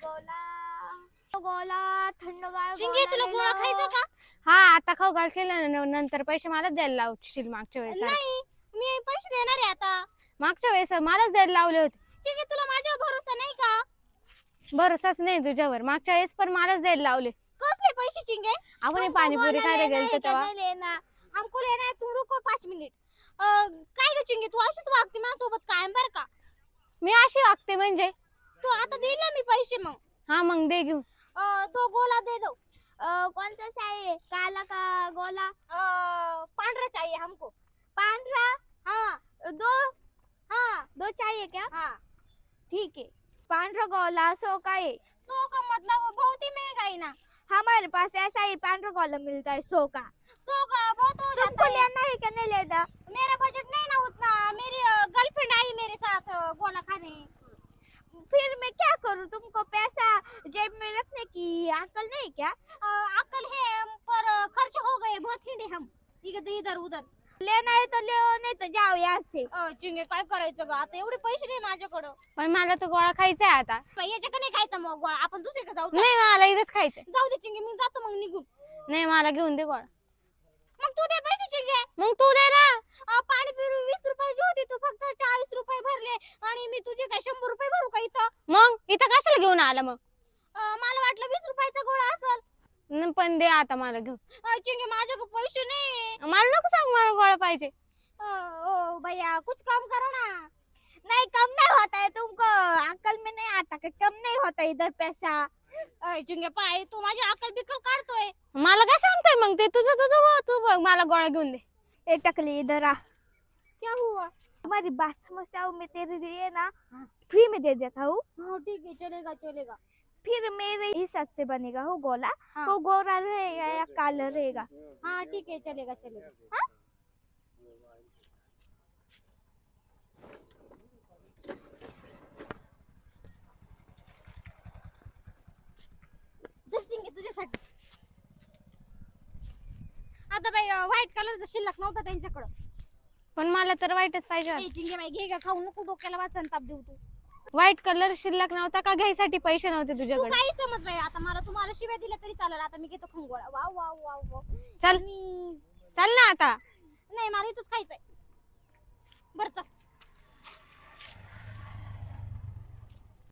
गोला गोला थंडगार चिंगे तुला गोळा खायचा का? हा आता खाऊ घालशील नंतर पैसे मलाच द्यायला लावशील मागच्या वेळेस नाही मी पैसे देणार आहे आता. मागच्या वेळेस मलाच द्यायला लावले होते. चिंगे तुला माझ्यावर भरोसा नाही का? भरोसाच नाही तुझ्यावर. मागच्या वेळेस पण मलाच द्यायला लावले. कसले पैसे चिंगे? आपण पाणीपुरी खायला गेलतो तेव्हा. लेना हमको लेना है, तू रुको 5 मिनिट. काय ग चिंगे तू अशीच वागते माझ्यासोबत कायम बर का? मी अशी वागते म्हणजे? तू आता दे ना मी पैसे मग. हा मग दे घेऊन. तो गोला दे दो. कौन सा चाहिए, काला का गोला? पांढरा चाहिए हमको. पांडरा हाँ दो हाँ दो चाहिए क्या? हाँ. ठीक है, पांडरा गोला 100 का है. 100 का मतलब बहुत ही महंगा है ना. हमारे पास ऐसा ही पांडरा गोला मिलता है 100 का. 100 का बहुत हो तुमको जाता है. लेना है क्या नहीं लेना? मेरा बजट नहीं ना उतना. मेरी गर्लफ्रेंड आई मेरे साथ गोला खाने. फिर मैं क्या करूँ? तुमको पैसा जेब में रखने की अकल नहीं क्या? अक्ल है पर खर्च हो गए बहुत हिंडे हम इधर उधर. लेना है तो ले, नहीं तो जाओ यहाँ से. चिंगे काय करायचं ग आता? एवढे पैसे नाही माझ्याकडं. पण मला तो गोळा खायचा आहे आता. याच्याकडे नाही खायचं मग गोळा. आपण दुसरीकडे जाऊ. नाही मला इथेच खायचंय. जाऊ दे चिंगे मी जातो मग निघून. नाही मला घेऊन दे गोळा. मग तू दे पैसे चिंगे. मग तू दे ना. पाणी पिरू 20 रुपयाची होती, तू फक्त 40 रुपये भरले आणि मी तुझे काय 100 रुपये भरू का इथं? मग इथं कशाला घेऊन आला मग? मला वाटलं 20 रुपयाचा गोळा असेल. पण दे आता मला घेऊन. चिंगे माझ्याकडे पैसे नाही. मला नको सांग मला गोळा पाहिजे. ओ भैया कुछ कम करो ना. नहीं कम नहीं होता है तुमको अकल में नहीं आता कि कम नहीं होता इधर पैसा. चिंगे पाय तू माझी अक्कल बिक्कल काढतोय. मला काय सांगताय मग ते तुझं तुझं हो, तू बघ मला गोळा घेऊन दे. ए टकली इधर आ. क्या हुआ? तुम्हारी बात समझता हूँ मैं, तेरे लिए ना फ्री में दे देता हूँ. हाँ ठीक है चलेगा चलेगा. फिर मेरे हिसाब से बनेगा वो गोला. हाँ. वो गोरा रहेगा या काला रहेगा? हाँ ठीक है चलेगा चलेगा. हाँ? चिंगे तुझ्यासाठी. आता बाई व्हाईट कलरचा शिल्लक नव्हता त्यांच्याकडं. पण मला तर वाईटच पाहिजे होतं. चिंगे बाई घे गा खाऊ नको डोक्याला वाचन ताप देऊ तू. व्हाईट कलर शिल्लक नव्हता का घ्यायसाठी पैसे नव्हते तू तुझ्याकडे? काही समज बाई आता मला तुम्हाला शिव्या दिल्या तरी चालेल. आता मी घेतो खाऊन गोळा. Wow wow wow wow. चल आणि चल ना आता. नाही मला इथंच खायचंय. बरं चल.